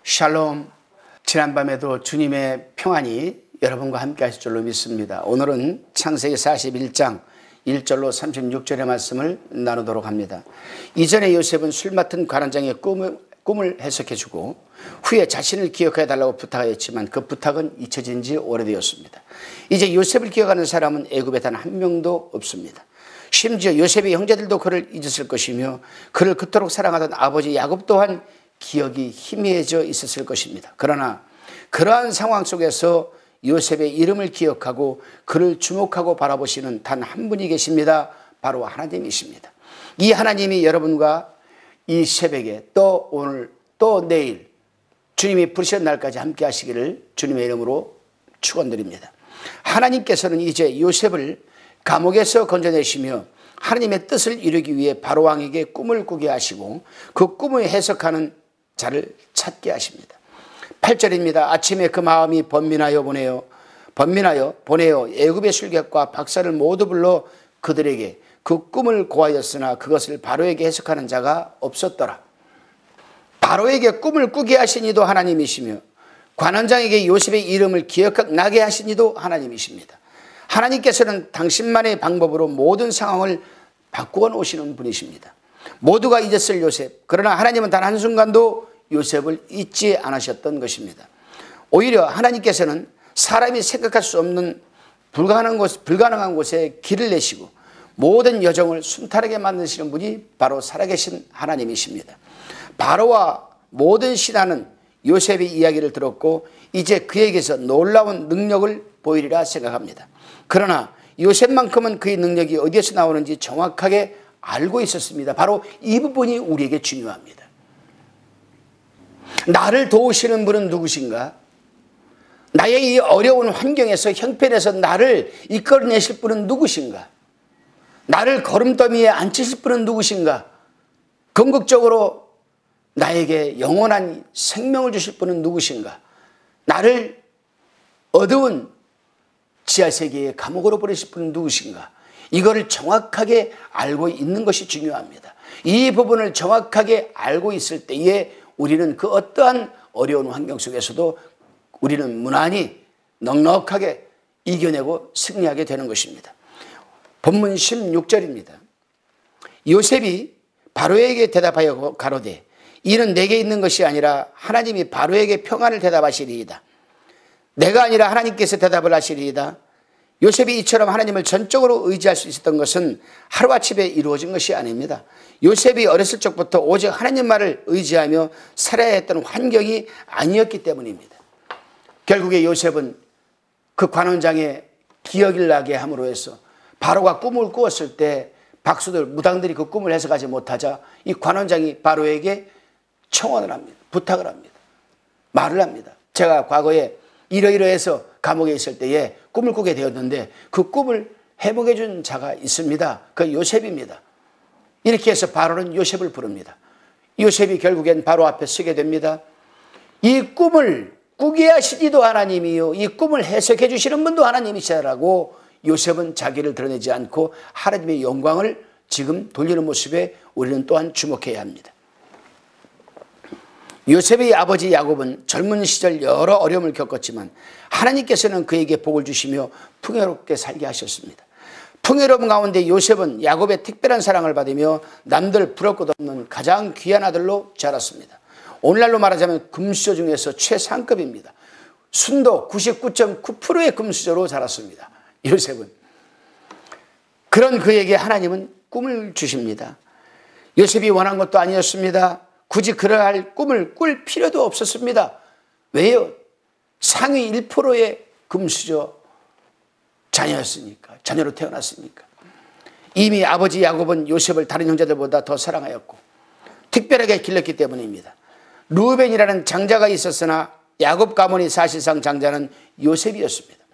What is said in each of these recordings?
샬롬. 지난밤에도 주님의 평안이 여러분과 함께 하실 줄로 믿습니다. 오늘은 창세기 41장 1절로 36절의 말씀을 나누도록 합니다. 이전에 요셉은 술 맡은 관원장의 꿈을 해석해주고 후에 자신을 기억해달라고 부탁하였지만 그 부탁은 잊혀진 지 오래되었습니다. 이제 요셉을 기억하는 사람은 애굽에 단 한 명도 없습니다. 심지어 요셉의 형제들도 그를 잊었을 것이며 그를 그토록 사랑하던 아버지 야곱 또한 기억이 희미해져 있었을 것입니다. 그러나 그러한 상황 속에서 요셉의 이름을 기억하고 그를 주목하고 바라보시는 단 한 분이 계십니다. 바로 하나님이십니다. 이 하나님이 여러분과 이 새벽에 또 오늘 또 내일 주님이 부르시는 날까지 함께 하시기를 주님의 이름으로 축원드립니다. 하나님께서는 이제 요셉을 감옥에서 건져내시며 하나님의 뜻을 이루기 위해 바로왕에게 꿈을 꾸게 하시고 그 꿈을 해석하는 자를 찾게 하십니다. 8절입니다. 아침에 그 마음이 번민하여 보내어 애굽의 술객과 박사를 모두 불러 그들에게 그 꿈을 고하였으나 그것을 바로에게 해석하는 자가 없었더라. 바로에게 꿈을 꾸게 하신 이도 하나님이시며 관원장에게 요셉의 이름을 기억나게 하신 이도 하나님이십니다. 하나님께서는 당신만의 방법으로 모든 상황을 바꾸어 놓으시는 분이십니다. 모두가 잊었을 요셉, 그러나 하나님은 단 한순간도 요셉을 잊지 않으셨던 것입니다. 오히려 하나님께서는 사람이 생각할 수 없는 불가능한 곳에 길을 내시고 모든 여정을 순탄하게 만드시는 분이 바로 살아계신 하나님이십니다. 바로와 모든 신하는 요셉의 이야기를 들었고 이제 그에게서 놀라운 능력을 보이리라 생각합니다. 그러나 요셉만큼은 그의 능력이 어디에서 나오는지 정확하게 알고 있었습니다. 바로 이 부분이 우리에게 중요합니다. 나를 도우시는 분은 누구신가? 나의 이 어려운 환경에서 형편에서 나를 이끌어내실 분은 누구신가? 나를 걸음더미에 앉히실 분은 누구신가? 궁극적으로 나에게 영원한 생명을 주실 분은 누구신가? 나를 어두운 지하세계의 감옥으로 보내실 분은 누구신가? 이거를 정확하게 알고 있는 것이 중요합니다. 이 부분을 정확하게 알고 있을 때에 우리는 그 어떠한 어려운 환경 속에서도 우리는 무난히 넉넉하게 이겨내고 승리하게 되는 것입니다. 본문 16절입니다. 요셉이 바로에게 대답하여 가로되 이는 내게 있는 것이 아니라 하나님이 바로에게 평안을 대답하시리이다. 내가 아니라 하나님께서 대답을 하시리이다. 요셉이 이처럼 하나님을 전적으로 의지할 수 있었던 것은 하루아침에 이루어진 것이 아닙니다. 요셉이 어렸을 적부터 오직 하나님 말을 의지하며 살아야 했던 환경이 아니었기 때문입니다. 결국에 요셉은 그 관원장의 기억을 나게 함으로 해서 바로가 꿈을 꾸었을 때 박수들 무당들이 그 꿈을 해석하지 못하자 이 관원장이 바로에게 청원을 합니다. 부탁을 합니다. 말을 합니다. 제가 과거에 이러이러해서 감옥에 있을 때에 꿈을 꾸게 되었는데 그 꿈을 해몽해 준 자가 있습니다. 그 요셉입니다. 이렇게 해서 바로는 요셉을 부릅니다. 요셉이 결국엔 바로 앞에 서게 됩니다. 이 꿈을 꾸게 하시기도 하나님이요 이 꿈을 해석해 주시는 분도 하나님이시라고 요셉은 자기를 드러내지 않고 하나님의 영광을 지금 돌리는 모습에 우리는 또한 주목해야 합니다. 요셉의 아버지 야곱은 젊은 시절 여러 어려움을 겪었지만 하나님께서는 그에게 복을 주시며 풍요롭게 살게 하셨습니다. 풍요로움 가운데 요셉은 야곱의 특별한 사랑을 받으며 남들 부러울 것 없는 가장 귀한 아들로 자랐습니다. 오늘날로 말하자면 금수저 중에서 최상급입니다. 순도 99.9%의 금수저로 자랐습니다. 요셉은. 그런 그에게 하나님은 꿈을 주십니다. 요셉이 원한 것도 아니었습니다. 굳이 그러할 꿈을 꿀 필요도 없었습니다. 왜요? 상위 1%의 금수저 자녀였으니까, 자녀로 태어났으니까. 이미 아버지 야곱은 요셉을 다른 형제들보다 더 사랑하였고 특별하게 길렀기 때문입니다. 루벤이라는 장자가 있었으나 야곱 가문이 사실상 장자는 요셉이었습니다.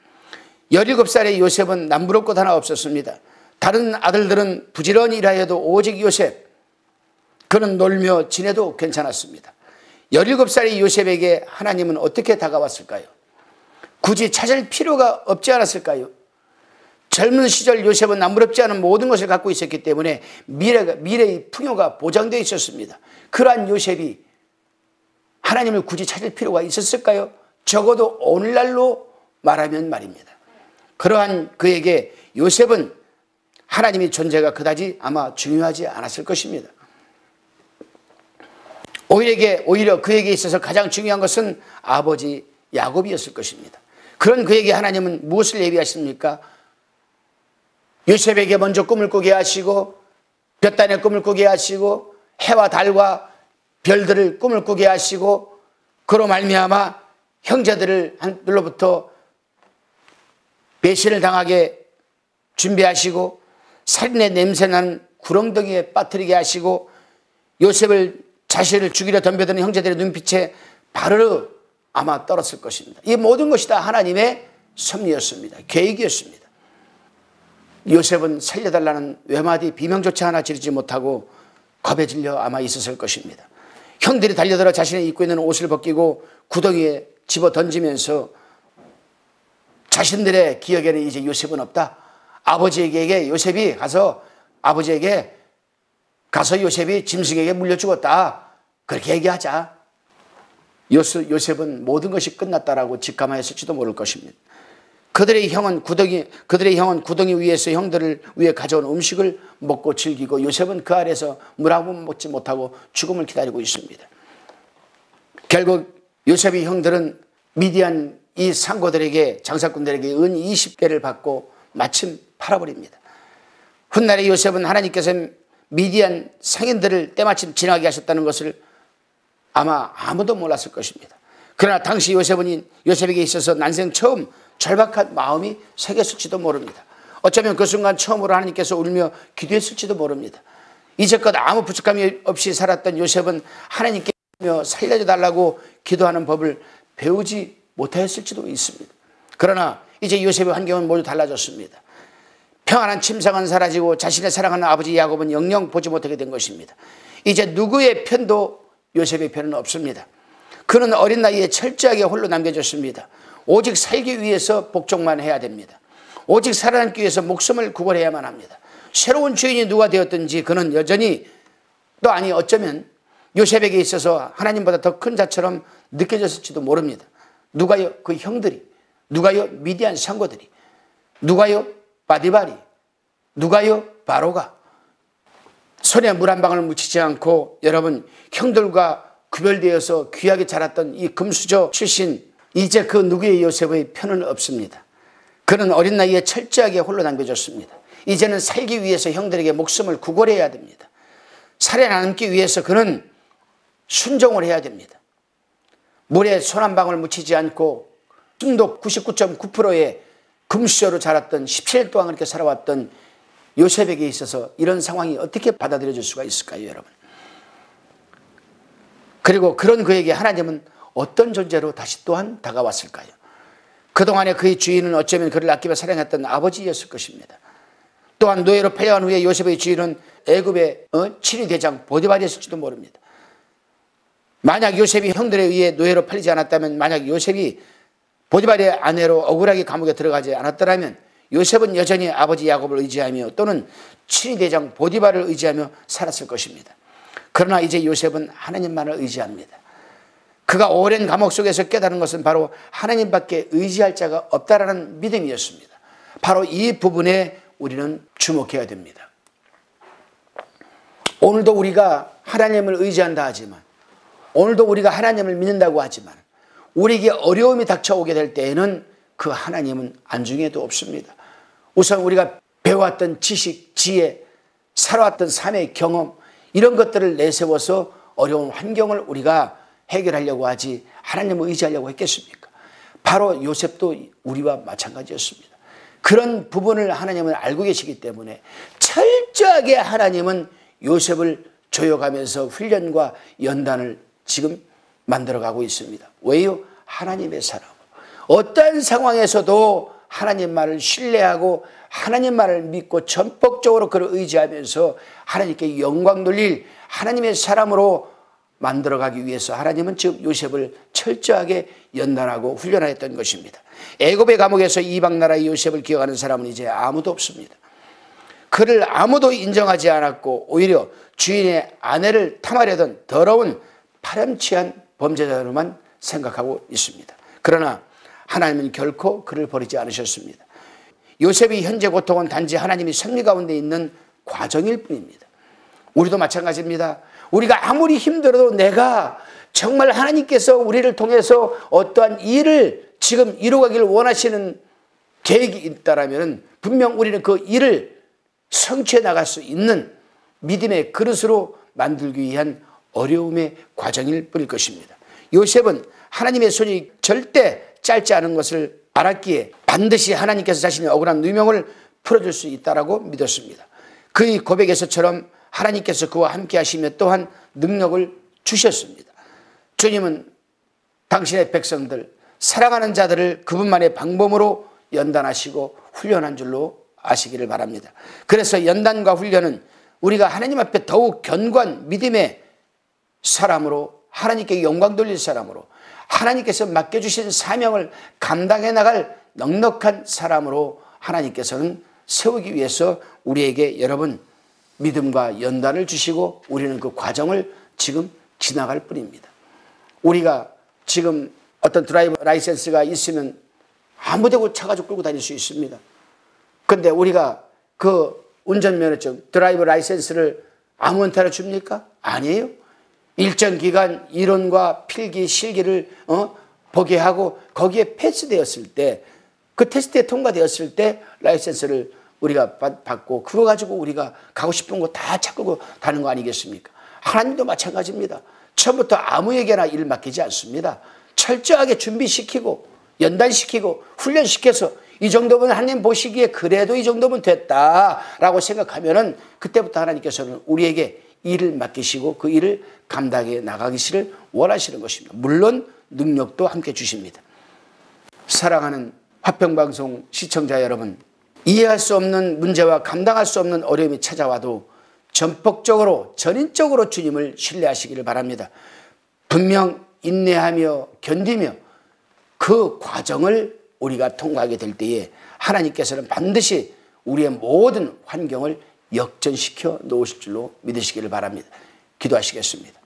17살의 요셉은 남부러울 것 하나 없었습니다. 다른 아들들은 부지런히 일하여도 오직 요셉, 그는 놀며 지내도 괜찮았습니다. 17살의 요셉에게 하나님은 어떻게 다가왔을까요? 굳이 찾을 필요가 없지 않았을까요? 젊은 시절 요셉은 남부럽지 않은 모든 것을 갖고 있었기 때문에 미래의 풍요가 보장되어 있었습니다. 그러한 요셉이 하나님을 굳이 찾을 필요가 있었을까요? 적어도 오늘날로 말하면 말입니다. 그러한 그에게 요셉은 하나님의 존재가 그다지 아마 중요하지 않았을 것입니다. 오히려 그에게 있어서 가장 중요한 것은 아버지 야곱이었을 것입니다. 그런 그에게 하나님은 무엇을 예비하십니까? 요셉에게 먼저 꿈을 꾸게 하시고 몇 단의 꿈을 꾸게 하시고 해와 달과 별들을 꿈을 꾸게 하시고 그로 말미암아 형제들로부터 배신을 당하게 준비하시고 살인의 냄새나는 구렁텅이에 빠뜨리게 하시고 요셉을 자신을 죽이려 덤벼드는 형제들의 눈빛에 바르르 아마 떨었을 것입니다. 이 모든 것이 다 하나님의 섭리였습니다. 계획이었습니다. 요셉은 살려달라는 외마디 비명조차 하나 지르지 못하고 겁에 질려 아마 있었을 것입니다. 형들이 달려들어 자신이 입고 있는 옷을 벗기고 구덩이에 집어 던지면서 자신들의 기억에는 이제 요셉은 없다. 아버지에게 요셉이 가서 요셉이 짐승에게 물려 죽었다. 그렇게 얘기하자. 요셉은 모든 것이 끝났다라고 직감하였을지도 모를 것입니다. 그들의 형은 구덩이 위에서 형들을 위해 가져온 음식을 먹고 즐기고 요셉은 그 아래에서 물 한 번 먹지 못하고 죽음을 기다리고 있습니다. 결국 요셉의 형들은 미디안 이 상고들에게 장사꾼들에게 은 20개를 받고 마침 팔아버립니다. 훗날에 요셉은 하나님께서 미디안 상인들을 때마침 지나게 하셨다는 것을 아마 아무도 몰랐을 것입니다. 그러나 당시 요셉에게 있어서 난생 처음 절박한 마음이 새겼을지도 모릅니다. 어쩌면 그 순간 처음으로 하나님께서 울며 기도했을지도 모릅니다. 이제껏 아무 부족함이 없이 살았던 요셉은 하나님께 살려달라고 기도하는 법을 배우지 못하였을지도 있습니다. 그러나 이제 요셉의 환경은 모두 달라졌습니다. 평안한 침상은 사라지고 자신의 사랑하는 아버지 야곱은 영영 보지 못하게 된 것입니다. 이제 누구의 편도 요셉의 편은 없습니다. 그는 어린 나이에 철저하게 홀로 남겨졌습니다. 오직 살기 위해서 복종만 해야 됩니다. 오직 살아남기 위해서 목숨을 구걸해야만 합니다. 새로운 주인이 누가 되었든지 그는 여전히 어쩌면 요셉에게 있어서 하나님보다 더 큰 자처럼 느껴졌을지도 모릅니다. 누가요? 그 형들이, 누가요? 미디안 상고들이, 누가요? 바디발이, 누가요? 바로가 손에 물 한 방울 묻히지 않고 여러분 형들과 구별되어서 귀하게 자랐던 이 금수저 출신 이제 그 누구의 요셉의 편은 없습니다. 그는 어린 나이에 철저하게 홀로 남겨졌습니다. 이제는 살기 위해서 형들에게 목숨을 구걸해야 됩니다. 살아남기 위해서 그는 순종을 해야 됩니다. 물에 손 한 방울 묻히지 않고 순도 99.9%의 금수저로 자랐던 17년 동안 그렇게 살아왔던 요셉에게 있어서 이런 상황이 어떻게 받아들여질 수가 있을까요, 여러분? 그리고 그런 그에게 하나님은 어떤 존재로 다시 또한 다가왔을까요? 그동안에 그의 주인은 어쩌면 그를 아끼며 사랑했던 아버지였을 것입니다. 또한 노예로 팔려간 후에 요셉의 주인은 애굽의 친위 대장 보디발이었을지도 모릅니다. 만약 요셉이 형들에 의해 노예로 팔리지 않았다면, 만약 요셉이 보디발의 아내로 억울하게 감옥에 들어가지 않았더라면 요셉은 여전히 아버지 야곱을 의지하며 또는 친위 대장 보디발을 의지하며 살았을 것입니다. 그러나 이제 요셉은 하나님만을 의지합니다. 그가 오랜 감옥 속에서 깨달은 것은 바로 하나님밖에 의지할 자가 없다라는 믿음이었습니다. 바로 이 부분에 우리는 주목해야 됩니다. 오늘도 우리가 하나님을 의지한다 하지만, 오늘도 우리가 하나님을 믿는다고 하지만 우리에게 어려움이 닥쳐오게 될 때에는 그 하나님은 안중에도 없습니다. 우선 우리가 배워왔던 지식, 지혜, 살아왔던 삶의 경험, 이런 것들을 내세워서 어려운 환경을 우리가 해결하려고 하지 하나님을 의지하려고 했겠습니까? 바로 요셉도 우리와 마찬가지였습니다. 그런 부분을 하나님은 알고 계시기 때문에 철저하게 하나님은 요셉을 조여가면서 훈련과 연단을 지금 만들어가고 있습니다. 왜요? 하나님의 사람. 어떠한 상황에서도 하나님 말을 신뢰하고 하나님 말을 믿고 전폭적으로 그를 의지하면서 하나님께 영광 돌릴 하나님의 사람으로 만들어가기 위해서 하나님은 지금 요셉을 철저하게 연단하고 훈련하였던 것입니다. 애굽의 감옥에서 이방 나라의 요셉을 기억하는 사람은 이제 아무도 없습니다. 그를 아무도 인정하지 않았고 오히려 주인의 아내를 탐하려던 더러운 파렴치한 범죄자로만 생각하고 있습니다. 그러나 하나님은 결코 그를 버리지 않으셨습니다. 요셉의 현재 고통은 단지 하나님이 섭리 가운데 있는 과정일 뿐입니다. 우리도 마찬가지입니다. 우리가 아무리 힘들어도 내가 정말 하나님께서 우리를 통해서 어떠한 일을 지금 이루어가기를 원하시는 계획이 있다라면 분명 우리는 그 일을 성취해 나갈 수 있는 믿음의 그릇으로 만들기 위한 어려움의 과정일 뿐일 것입니다. 요셉은 하나님의 손이 절대 짧지 않은 것을 알았기에 반드시 하나님께서 자신의 억울한 누명을 풀어줄 수 있다라고 믿었습니다. 그의 고백에서처럼 하나님께서 그와 함께 하시며 또한 능력을 주셨습니다. 주님은 당신의 백성들, 사랑하는 자들을 그분만의 방법으로 연단하시고 훈련한 줄로 아시기를 바랍니다. 그래서 연단과 훈련은 우리가 하나님 앞에 더욱 견고한 믿음의 사람으로, 하나님께 영광 돌릴 사람으로, 하나님께서 맡겨주신 사명을 감당해 나갈 넉넉한 사람으로 하나님께서는 세우기 위해서 우리에게 여러분 믿음과 연단을 주시고 우리는 그 과정을 지금 지나갈 뿐입니다. 우리가 지금 어떤 드라이브 라이센스가 있으면 아무데고 차 가지고 끌고 다닐 수 있습니다. 그런데 우리가 그 운전면허증, 드라이브 라이센스를 아무한테나 줍니까? 아니에요. 일정 기간 이론과 필기, 실기를 보게 하고 거기에 패스되었을 때, 그 테스트에 통과되었을 때 라이센스를 우리가 받고 그거 가지고 우리가 가고 싶은 거 다 차 끌고 다니는 거 아니겠습니까? 하나님도 마찬가지입니다. 처음부터 아무에게나 일 맡기지 않습니다. 철저하게 준비시키고 연단시키고 훈련시켜서 이 정도면 하나님 보시기에 그래도 이 정도면 됐다라고 생각하면은 그때부터 하나님께서는 우리에게 일을 맡기시고 그 일을 감당해 나가기를 원하시는 것입니다. 물론 능력도 함께 주십니다. 사랑하는 화평방송 시청자 여러분, 이해할 수 없는 문제와 감당할 수 없는 어려움이 찾아와도 전폭적으로 전인적으로 주님을 신뢰하시기를 바랍니다. 분명 인내하며 견디며 그 과정을 우리가 통과하게 될 때에 하나님께서는 반드시 우리의 모든 환경을 역전시켜 놓으실 줄로 믿으시기를 바랍니다. 기도하시겠습니다.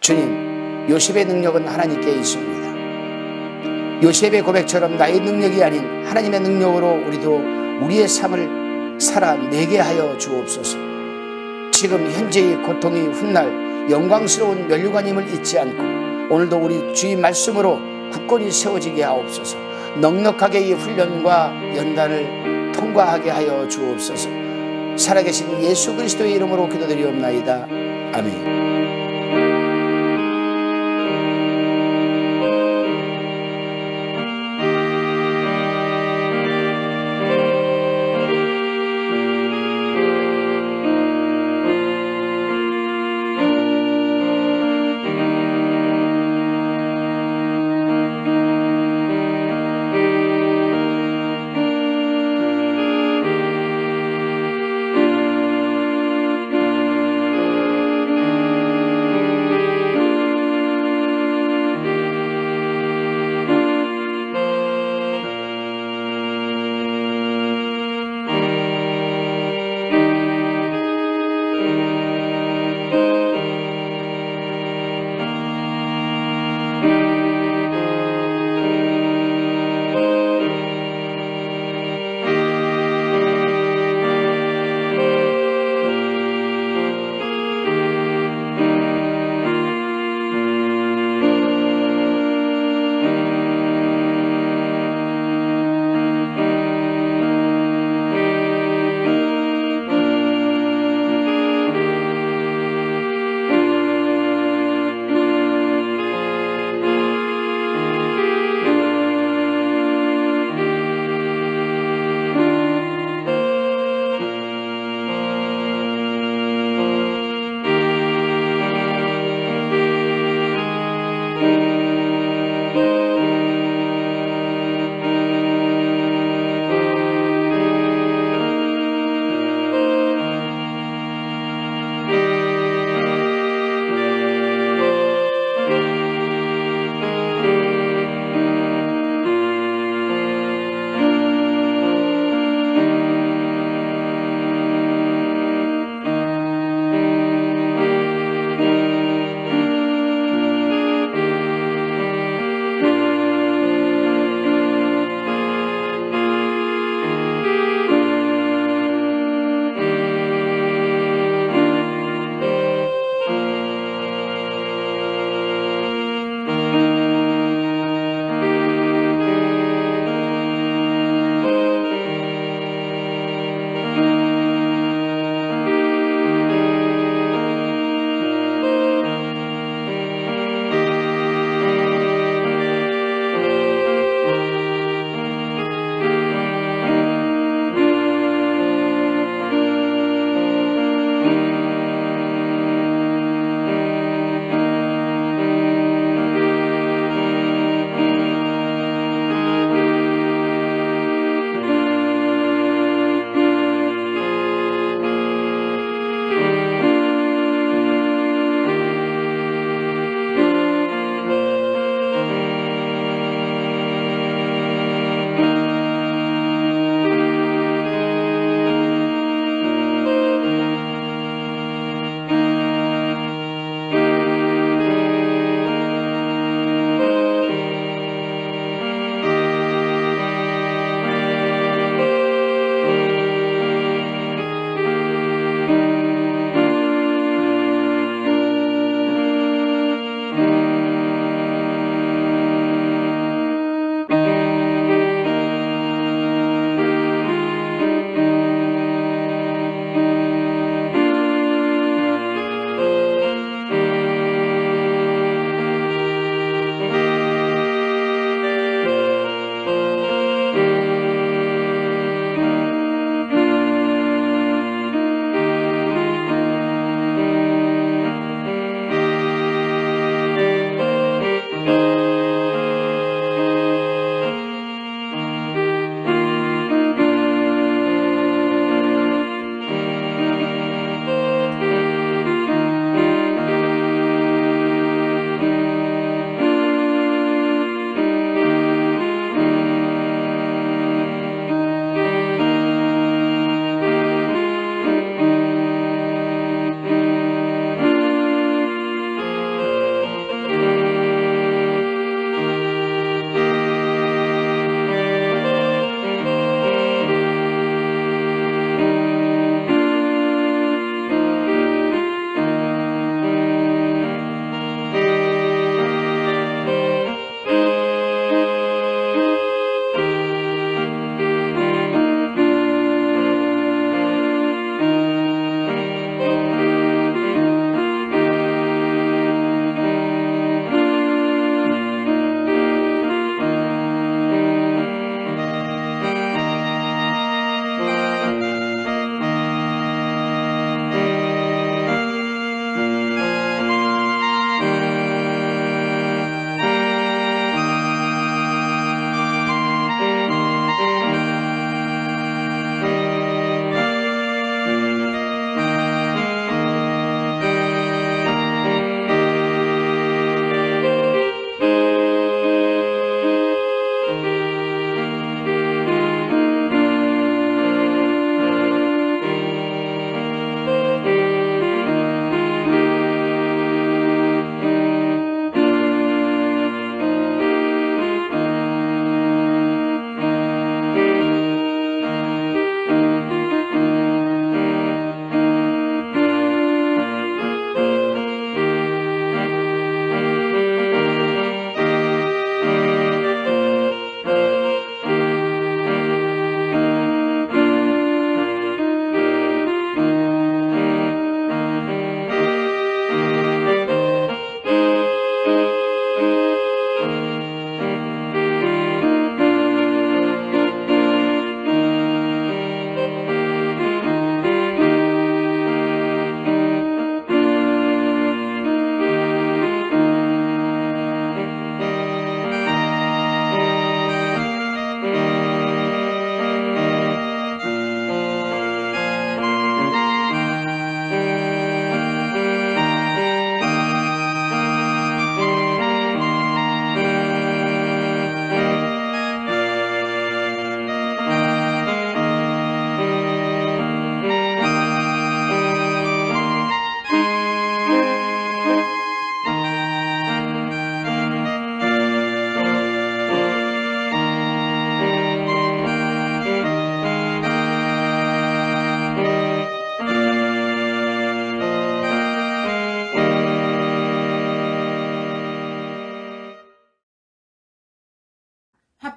주님, 요셉의 능력은 하나님께 있습니다. 요셉의 고백처럼 나의 능력이 아닌 하나님의 능력으로 우리도 우리의 삶을 살아내게 하여 주옵소서. 지금 현재의 고통이 훗날 영광스러운 면류관임을 잊지 않고 오늘도 우리 주의 말씀으로 굳건히 세워지게 하옵소서. 넉넉하게 이 훈련과 연단을 통과하게 하여 주옵소서. 살아계신 예수 그리스도의 이름으로 기도드리옵나이다. 아멘.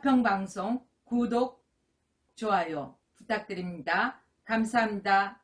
가평방송 구독, 좋아요 부탁드립니다. 감사합니다.